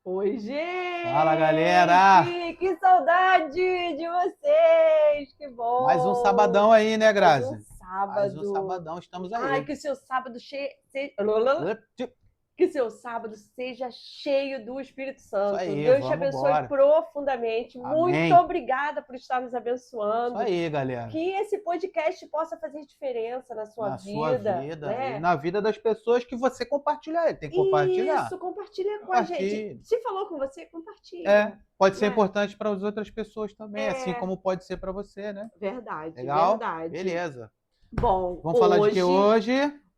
Oi, Fala, galera! gente! Que saudade de vocês! Que bom! Mais um sabadão aí, né, Mais um Grazi? sábado. Mais um sabadão, estamos aí. Ai, que o seu sábado seja cheio do Espírito Santo. Isso aí, Deus te vamos abençoe embora. profundamente. Muito Amém. obrigada por estar nos Isso abençoando. aí, galera. Que esse podcast possa fazer diferença na sua Na vida, sua vida né? e na vida das pessoas que você compartilhar. Tem que compartilhar. Isso, compartilha com a gente. Compartilhe. Se falou com você, compartilha. Pode ser Né? importante para as outras pessoas também, assim É. como pode ser para você, né? Verdade, Legal? verdade. Beleza. Bom, Vamos falar de que hoje?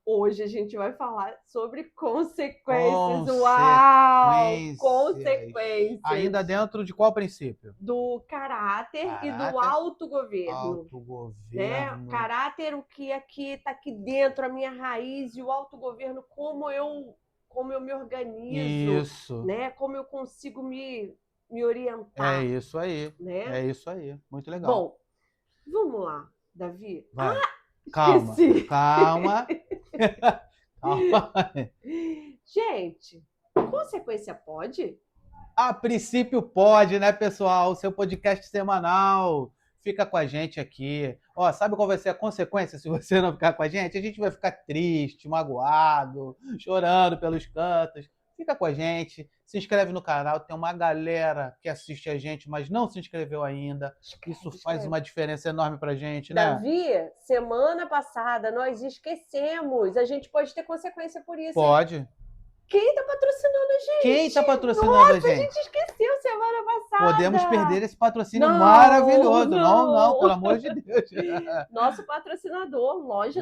Hoje a gente vai falar sobre consequências. Uau! Consequências. Consequências. Ainda dentro de qual princípio? Do caráter e do Caráter. autogoverno. Autogoverno. Né? Caráter, o que aqui está aqui dentro, a minha raiz, e o autogoverno, como eu me organizo, Isso. né? Como eu consigo me orientar. É isso aí. Né? É isso aí. Muito legal. Bom, vamos lá, Davi. Vai. Calma. Esqueci. Calma. Calma. Gente, consequência pode? A princípio pode, né, pessoal? O seu podcast semanal. Fica com a gente aqui. Ó, sabe qual vai ser a consequência se você não ficar com a gente? A gente vai ficar triste, magoado, chorando pelos cantos. Fica com a gente, se inscreve no canal. Tem uma galera que assiste a gente, mas não se inscreveu ainda. Isso faz uma diferença enorme pra gente, né? Davi, semana passada nós esquecemos. A gente pode ter consequência por isso. Pode. Hein? Quem tá patrocinando a gente? Quem tá patrocinando Nossa, a gente? A gente esqueceu semana passada. Podemos perder esse patrocínio maravilhoso. Não, pelo amor de Deus. Nosso patrocinador, Loja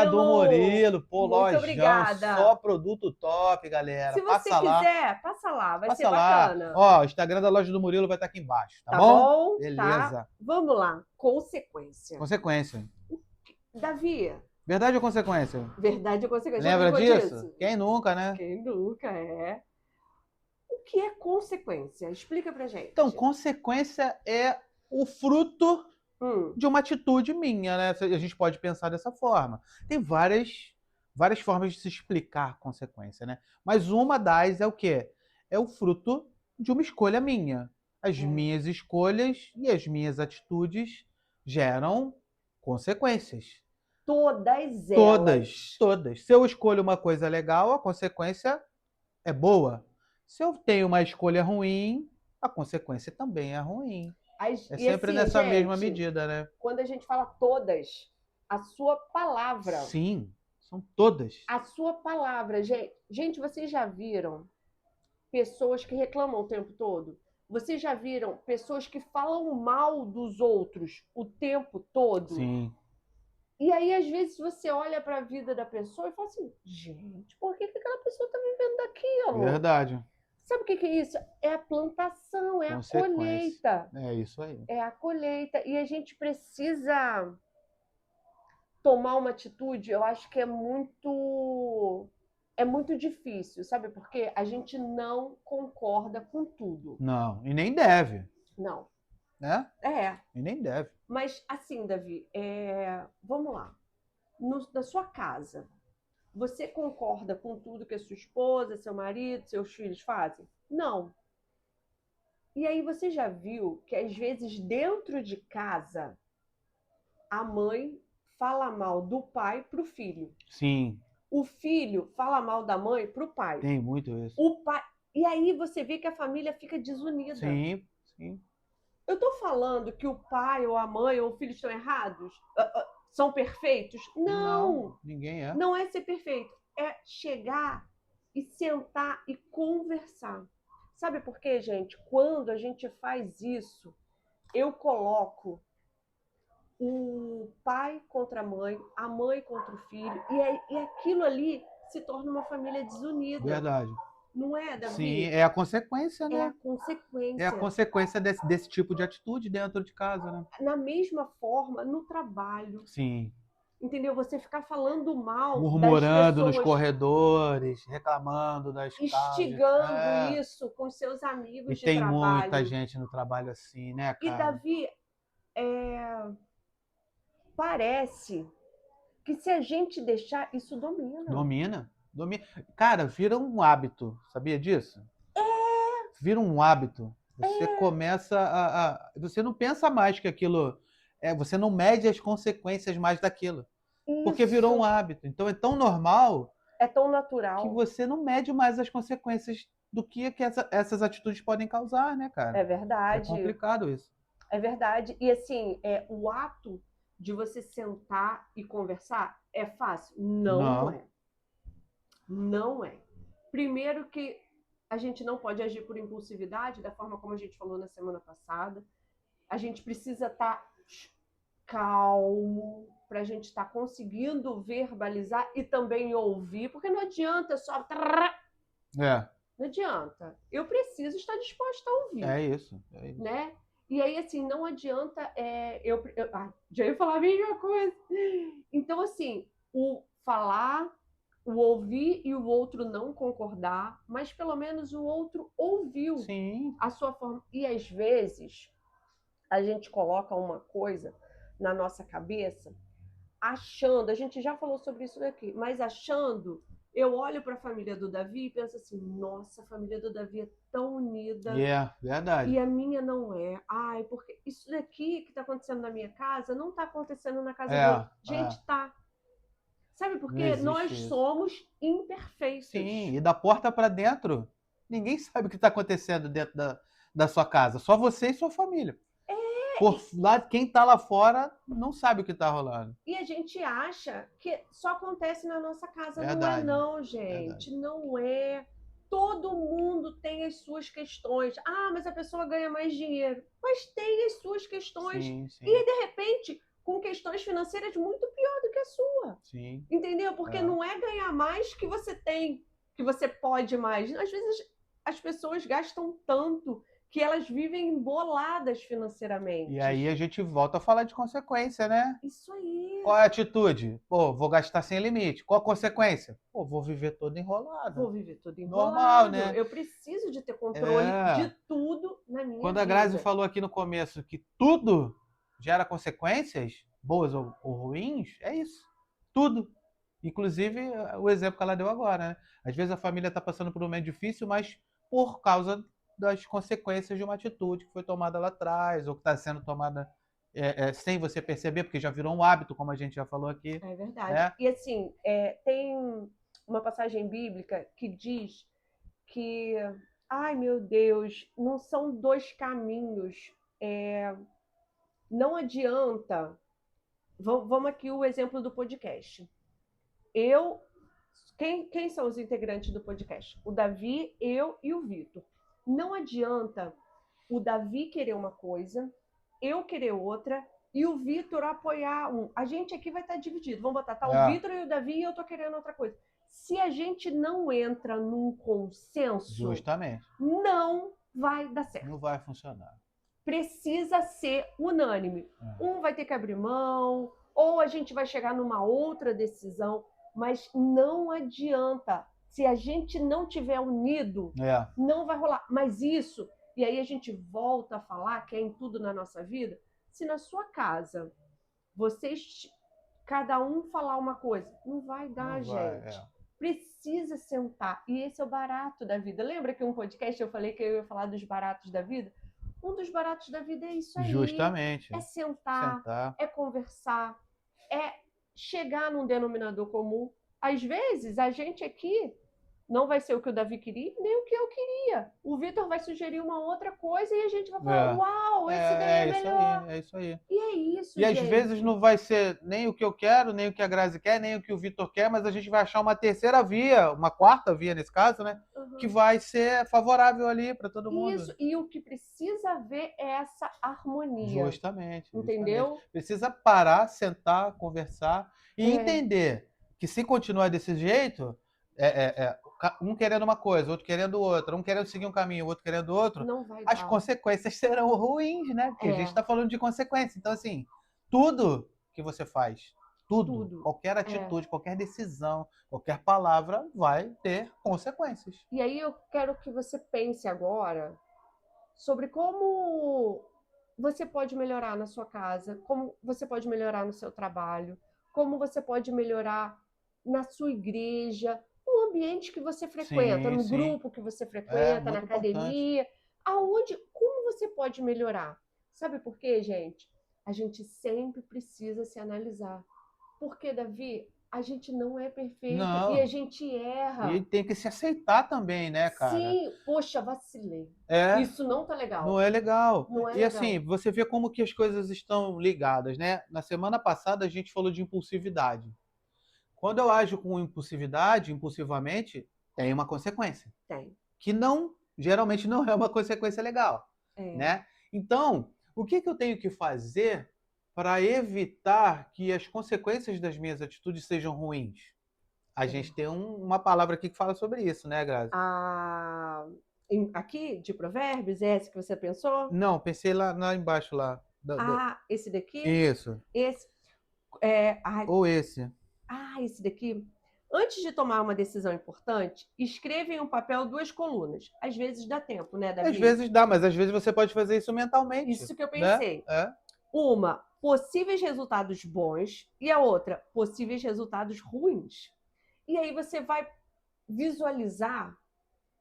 do Murilo. Pô, muito lojão, obrigada. Só produto top, galera. Se você quiser, passa lá, vai ser bacana. Ó, o Instagram da Loja do Murilo vai estar aqui embaixo, tá bom? Beleza. Tá. Vamos lá, consequência. Consequência. Davi. Verdade ou consequência? Verdade ou consequência. Lembra disso? Quem nunca, né? Quem nunca, é. O que é consequência? Explica pra gente. Então, consequência é o fruto de uma atitude minha, né? A gente pode pensar dessa forma. Tem várias formas de se explicar consequência, né? Mas uma das é o quê? É o fruto de uma escolha minha. As minhas escolhas e as minhas atitudes geram consequências. Todas elas. Todas. Se eu escolho uma coisa legal, a consequência é boa. Se eu tenho uma escolha ruim, a consequência também é ruim. É sempre assim, nessa mesma medida, né? Quando a gente fala todas, a sua palavra. Sim, são todas. A sua palavra. Gente, vocês já viram pessoas que reclamam o tempo todo? Vocês já viram pessoas que falam mal dos outros o tempo todo? Sim. E aí, às vezes, você olha para a vida da pessoa e fala assim, gente, por que aquela pessoa está vivendo daquilo? Verdade. Sabe o que é isso? É a plantação, é a colheita. É isso aí. É a colheita. E a gente precisa tomar uma atitude, eu acho que é muito difícil, sabe por quê? A gente não concorda com tudo. Não, e nem deve. Não. Né? É. E nem deve. Mas assim, Davi, vamos lá. Na sua casa, você concorda com tudo que a sua esposa, seu marido, seus filhos fazem? Não. E aí você já viu que às vezes dentro de casa a mãe fala mal do pai pro filho. Sim. O filho fala mal da mãe pro pai. Tem muito isso. O pai. E aí você vê que a família fica desunida. Sim. Eu tô falando que o pai ou a mãe ou o filho estão errados? São perfeitos? Não. Ninguém é. Não é ser perfeito. É chegar e sentar e conversar. Sabe por quê, gente? Quando a gente faz isso, eu coloco o pai contra a mãe contra o filho, e aquilo ali se torna uma família desunida. Verdade. Não é, Davi? Sim, é a consequência, né? É a consequência. É a consequência desse tipo de atitude dentro de casa, né? Na mesma forma, no trabalho. Sim. Entendeu? Você ficar falando mal murmurando das pessoas, nos corredores, reclamando das casas. Instigando isso com seus amigos de trabalho. E tem muita gente no trabalho assim, né, cara? E, Davi, parece que se a gente deixar, isso domina. Domina. Cara, vira um hábito. Sabia disso? vira um hábito. Você começa você não pensa mais que aquilo. Você não mede as consequências mais daquilo. Porque virou um Isso hábito. Então é tão normal é tão que natural. você não mede mais as consequências do que essas atitudes podem causar, né, cara? É É verdade. complicado isso. É verdade. E assim, o ato de você sentar e conversar é fácil? Não Não. é. Não é. Primeiro que a gente não pode agir por impulsividade, da forma como a gente falou na semana passada. A gente precisa estar calmo para a gente estar conseguindo verbalizar e também ouvir, porque não adianta só. É, Não adianta. Eu preciso estar disposta a ouvir, é isso. né? E aí, assim, não adianta. Já ia falar a mesma coisa. Então, assim, o falar, o ouvir e o outro não concordar, mas pelo menos o outro ouviu Sim. a sua forma. E às vezes a gente coloca uma coisa na nossa cabeça, achando, a gente já falou sobre isso daqui, mas achando, eu olho para a família do Davi e penso assim, nossa, a família do Davi é tão unida Verdade. e a minha não é. Ai, porque isso daqui que está acontecendo na minha casa não está acontecendo na casa dele. Gente, tá. Sabe por Não quê? existe Nós isso. somos imperfeitos. Sim, e da porta para dentro, ninguém sabe o que está acontecendo dentro da sua casa. Só você e sua família. Por lá, quem está lá fora não sabe o que está rolando. E a gente acha que só acontece na nossa casa. Não é Verdade, não, verdade. gente. Não é. Todo mundo tem as suas questões. Ah, mas a pessoa ganha mais dinheiro. Mas tem as suas questões. Sim, sim, E, de repente, com questões financeiras muito pior do que a sua. sim. Entendeu? Porque não é ganhar mais que você tem, que você pode mais. Às vezes as pessoas gastam tanto que elas vivem emboladas E financeiramente. aí a gente volta a falar de consequência, né? Isso aí. Qual é a atitude? Pô, vou gastar sem limite. Qual a consequência? Pô, vou viver todo enrolado. Vou viver tudo Normal, enrolado. né? Eu preciso de ter controle de É. tudo na minha Quando a Grazi vida. falou aqui no começo que tudo gera consequências, boas ou ruins, é isso. Tudo. Inclusive o exemplo que ela deu agora, né? Às vezes a família está passando por um momento difícil, mas por causa das consequências de uma atitude que foi tomada lá atrás, ou que está sendo tomada sem você perceber, porque já virou um hábito, como a gente já falou aqui, É verdade. né? E assim, tem uma passagem bíblica que diz que, ai meu Deus, não são dois caminhos. É, não adianta. Vamos aqui o exemplo do podcast. Eu. Quem são os integrantes do podcast? O Davi, eu e o Vitor. Não adianta o Davi querer uma coisa, eu querer outra e o Vitor apoiar um. A gente aqui vai estar dividido. Vamos botar, tá o É, Vitor e o Davi e eu tô querendo outra coisa. Se a gente não entra num consenso, justamente. não vai dar certo. Não vai funcionar. Precisa ser unânime. Um vai ter que abrir mão, ou a gente vai chegar numa outra decisão, mas não adianta. Se a gente não tiver unido, É. não vai rolar. Mas isso, e aí a gente volta a falar que é em tudo na nossa vida, se na sua casa vocês cada um falar uma coisa, não vai dar, Não vai, gente. Precisa sentar. E esse é o barato da vida. Lembra que um podcast eu falei que eu ia falar dos baratos da vida? Um dos baratos da vida é isso aí. Justamente. É sentar, Sentar. é conversar, é chegar num denominador comum. Às vezes, a gente aqui não vai ser o que o Davi queria, nem o que eu queria. O Vitor vai sugerir uma outra coisa e a gente vai falar: uau, esse daí é Isso melhor. aí, é isso aí. E é isso, E às gente. vezes não vai ser nem o que eu quero, nem o que a Grazi quer, nem o que o Vitor quer, mas a gente vai achar uma terceira via, uma quarta via nesse caso, né? Que vai ser favorável ali para todo mundo. Isso, e o que precisa ver é essa harmonia. Justamente. Entendeu? Precisa parar, sentar, conversar e entender que se continuar desse jeito, um querendo uma coisa, outro querendo outra, um querendo seguir um caminho, outro querendo outro, Não vai as dar. consequências serão ruins, né? Porque a gente está falando de consequência. Então, assim, tudo que você faz, tudo. Qualquer atitude, qualquer decisão, qualquer palavra vai ter consequências. E aí eu quero que você pense agora sobre como você pode melhorar na sua casa, como você pode melhorar no seu trabalho, como você pode melhorar na sua igreja, no ambiente que você frequenta, Sim, no sim. grupo que você frequenta, na Muito importante. academia, como você pode melhorar? Sabe por quê, gente? A gente sempre precisa se analisar. Porque, Davi, a gente não é perfeito e a Não. gente E erra. tem que se aceitar também, né, cara? Sim, poxa, vacilei. É, Isso não tá não legal. é legal. Não é E assim, legal. você vê como que as coisas estão ligadas, né? Na semana passada a gente falou de impulsividade. Quando eu ajo com impulsividade, impulsivamente, tem uma consequência, Tem. que não, geralmente não é uma consequência legal, É. né? Então, o que que eu tenho que fazer para evitar que as consequências das minhas atitudes sejam ruins? A gente tem uma palavra aqui que fala sobre isso, né, Grazi? Aqui, de Provérbios, é esse que você pensou? Não, pensei lá embaixo lá. Esse daqui? Isso. Esse. Ai, Ou esse. esse daqui. Antes de tomar uma decisão importante, escreva em um papel 2 colunas. Às vezes dá tempo, né, Às Davi? vezes dá, mas às vezes você pode fazer isso mentalmente, Isso que eu né? pensei. É. Uma, possíveis resultados bons, e a outra, possíveis resultados ruins. E aí você vai visualizar.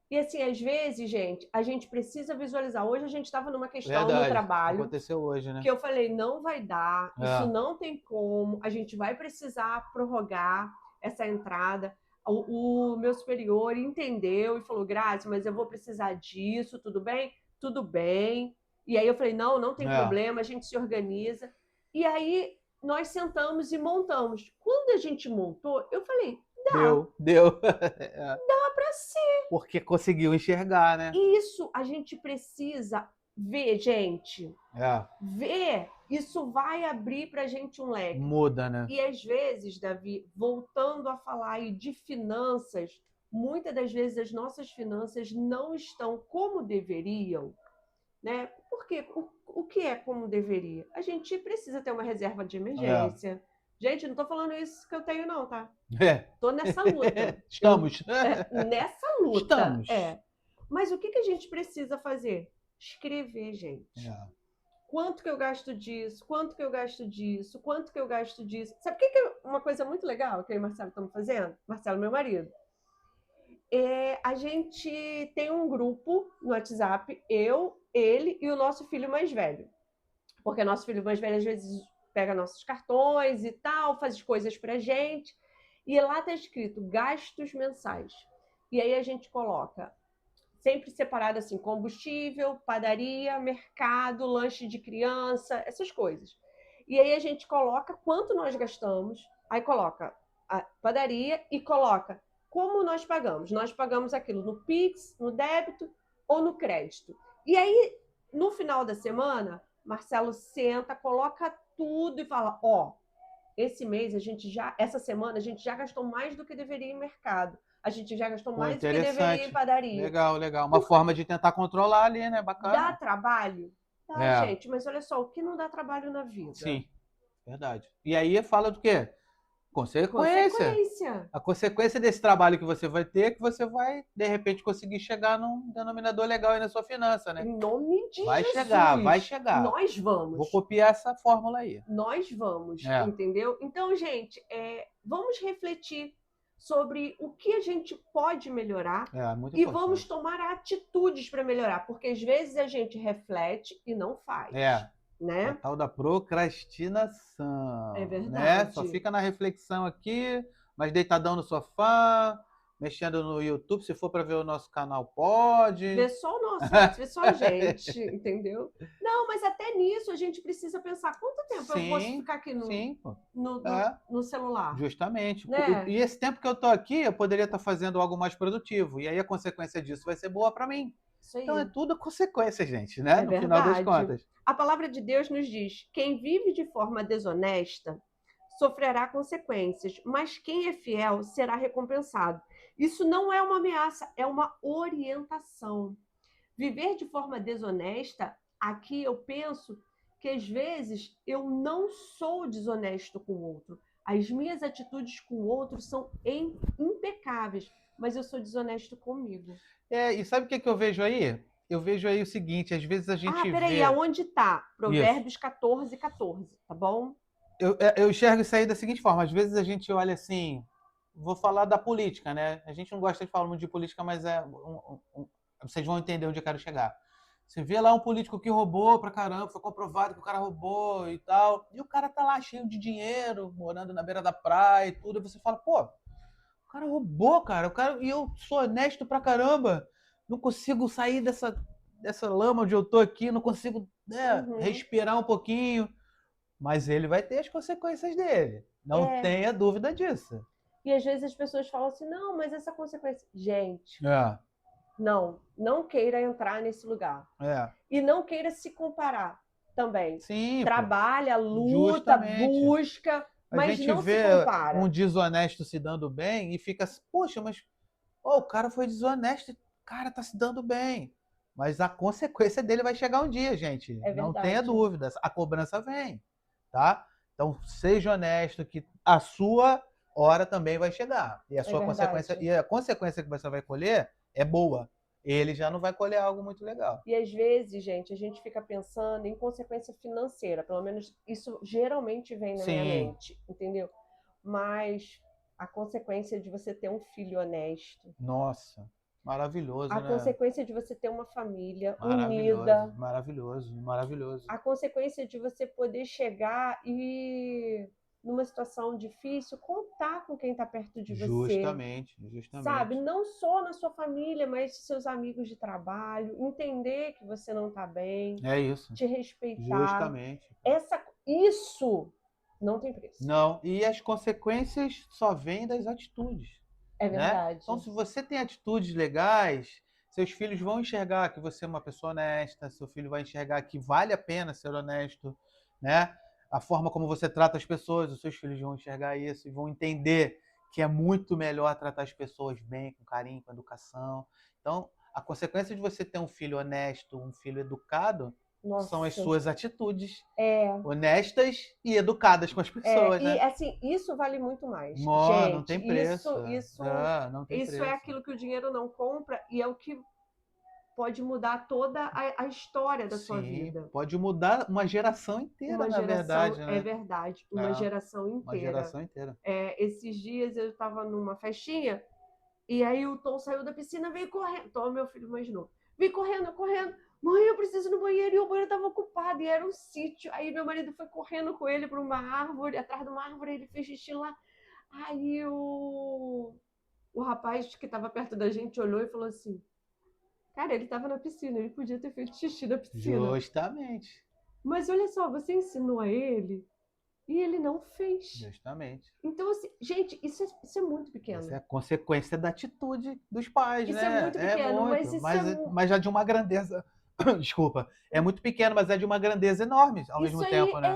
E assim, às vezes, gente, a gente precisa visualizar. Hoje a gente estava numa questão no Verdade. trabalho Aconteceu hoje, né? que eu falei, não vai dar, isso É. não tem como, a gente vai precisar prorrogar essa entrada. O meu superior entendeu e falou, Grazi, mas eu vou precisar disso, tudo bem? Tudo bem. E aí eu falei, não, não tem É. problema, a gente se organiza. E aí nós sentamos e montamos. Quando a gente montou, eu falei, dá Deu. É. para ser. Porque conseguiu enxergar, né? Isso a gente precisa ver, gente. É. Ver, isso vai abrir para a gente um leque. Muda, né? E às vezes, Davi, voltando a falar aí de finanças, muitas das vezes as nossas finanças não estão como deveriam, né? Porque o que é como deveria? A gente precisa ter uma reserva de É. emergência. Gente, não estou falando isso que eu tenho, não, tá? É. Estou nessa luta. Estamos. Nessa luta, Estamos. Mas o que a gente precisa fazer? Escrever, gente. É. Quanto que eu gasto disso? Quanto que eu gasto disso? Quanto que eu gasto disso? Sabe o que é uma coisa muito legal que eu e o Marcelo estamos fazendo? Marcelo, meu marido. A gente tem um grupo no WhatsApp, eu, ele e o nosso filho mais velho. Porque nosso filho mais velho às vezes pega nossos cartões e tal, faz coisas pra gente. E lá está escrito gastos mensais. E aí a gente coloca sempre separado assim, combustível, padaria, mercado, lanche de criança, essas coisas. E aí a gente coloca quanto nós gastamos, aí coloca a padaria e coloca como nós pagamos. Nós pagamos aquilo no Pix, no débito ou no crédito. E aí, no final da semana, Marcelo senta, coloca tudo e fala, esse mês essa semana a gente já gastou mais do que deveria em mercado. A gente já gastou Pô, mais do que deveria em interessante. padaria. Legal. Uma forma de tentar controlar ali, né? Dá Bacana. trabalho? Dá, gente, mas olha só, o que não dá trabalho na vida? Sim, verdade. E aí fala do quê? Consequência. Consequência. A consequência desse trabalho que você vai ter é que você vai, de repente, conseguir chegar num denominador legal aí na sua finança, né? Em nome de Vai Jesus. vai chegar. Nós vamos. Vou copiar essa fórmula aí. Nós vamos, entendeu? Então, gente, vamos refletir sobre o que a gente pode melhorar muito e importante. vamos tomar atitudes para melhorar, porque às vezes a gente reflete e não faz. Né? A tal da procrastinação. É verdade. Né? Só fica na reflexão aqui, mas deitadão no sofá, mexendo no YouTube. Se for para ver o nosso canal, pode. Vê só o nosso, vê só a gente, entendeu? Não, mas até nisso a gente precisa pensar quanto tempo eu posso ficar aqui no celular. Justamente. Né? E esse tempo que eu tô aqui, eu poderia estar fazendo algo mais produtivo. E aí a consequência disso vai ser boa para mim. Então é tudo consequência, gente, né? No final das contas. A palavra de Deus nos diz: quem vive de forma desonesta sofrerá consequências, mas quem é fiel será recompensado. Isso não é uma ameaça, é uma orientação. Viver de forma desonesta, aqui eu penso que às vezes eu não sou desonesto com o outro. As minhas atitudes com o outro são impecáveis, mas eu sou desonesto comigo. E sabe o que eu vejo aí? Eu vejo aí o seguinte, às vezes a gente peraí, aonde tá? Provérbios 14:14, tá bom? Eu enxergo isso aí da seguinte forma, às vezes a gente olha assim, vou falar da política, né? A gente não gosta de falar muito de política, mas vocês vão entender onde eu quero chegar. Você vê lá um político que roubou pra caramba, foi comprovado que o cara roubou e tal, e o cara tá lá cheio de dinheiro, morando na beira da praia e tudo, e você fala, pô, o cara roubou, cara, e eu sou honesto pra caramba, não consigo sair dessa lama onde eu tô aqui, não consigo, né, respirar um pouquinho, mas ele vai ter as consequências dele, não tenha dúvida disso. E às vezes as pessoas falam assim, não, mas essa consequência... Gente, É. Não queira entrar nesse lugar. É. E não queira se comparar também. Sim, trabalha, luta, justamente. busca, mas a gente não vê se compara. um desonesto se dando bem e fica assim, poxa, mas o cara foi desonesto, o cara tá se dando bem. Mas a consequência dele vai chegar um dia, gente. É não verdade. tenha dúvidas. A cobrança vem, tá? Então, seja honesto que a sua hora também vai chegar. E a sua consequência, e a consequência que você vai colher é boa. Ele já não vai colher algo muito legal. E às vezes, gente, a gente fica pensando em consequência financeira. Pelo menos isso geralmente vem na minha mente, entendeu? Mas a consequência de você ter um filho honesto. Nossa, maravilhoso, a né? consequência de você ter uma família unida. Maravilhoso, maravilhoso. A consequência de você poder chegar e, numa situação difícil, contar com quem está perto de você. Justamente. Sabe? Não só na sua família, mas seus amigos de trabalho. Entender que você não está bem. É isso. Te respeitar. Justamente. Isso não tem preço. Não, e as consequências só vêm das atitudes. É verdade. Né? Então, se você tem atitudes legais, seus filhos vão enxergar que você é uma pessoa honesta, seu filho vai enxergar que vale a pena ser honesto, né? A forma como você trata as pessoas, os seus filhos vão enxergar isso e vão entender que é muito melhor tratar as pessoas bem, com carinho, com educação. Então, a consequência de você ter um filho honesto, um filho educado, são as suas atitudes honestas e educadas com as pessoas, né? E assim, isso vale muito mais. Gente, não tem preço. Não tem preço. É aquilo que o dinheiro não compra e é o que pode mudar toda a história da sua vida. Pode mudar uma geração inteira, na verdade. Né? É verdade, uma geração inteira. Uma geração inteira. Esses dias eu estava numa festinha e aí o Tom saiu da piscina, veio correndo. Tom é meu filho mais novo. Veio correndo. Mãe, eu preciso ir no banheiro. E o banheiro estava ocupado e era um sítio. Aí meu marido foi correndo com ele para uma árvore, atrás de uma árvore, ele fez xixi lá. Aí o rapaz que estava perto da gente olhou e falou assim, cara, ele estava na piscina, ele podia ter feito xixi na piscina. Justamente. Mas olha só, você ensinou a ele e ele não fez. Justamente. Então, assim, gente, isso é muito pequeno. Isso é a consequência da atitude dos pais, isso né? Isso é muito pequeno, mas já de uma grandeza... Desculpa. É muito pequeno, mas é de uma grandeza enorme ao mesmo tempo, né?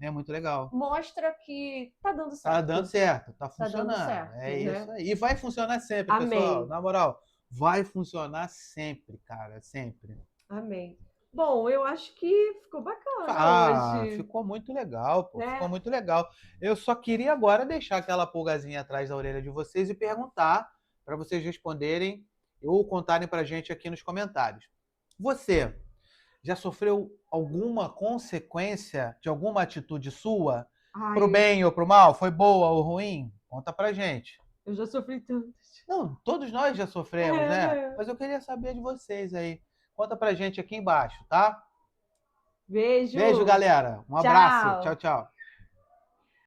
É muito legal. Mostra que tá dando certo. Tá dando certo, tá funcionando. Tá dando certo, isso aí. E vai funcionar sempre, pessoal. Na moral, vai funcionar sempre, cara. Sempre. Amém. Bom, eu acho que ficou bacana hoje. Ficou muito legal, pô. Né? Ficou muito legal. Eu só queria agora deixar aquela pulgazinha atrás da orelha de vocês e perguntar para vocês responderem ou contarem pra gente aqui nos comentários. Você já sofreu alguma consequência de alguma atitude sua? Pro bem ou pro mal? Foi boa ou ruim? Conta pra gente. Eu já sofri tantas. Não, todos nós já sofremos, né? Mas eu queria saber de vocês aí. Conta pra gente aqui embaixo, tá? Beijo. Beijo, galera. Um abraço. Tchau, tchau.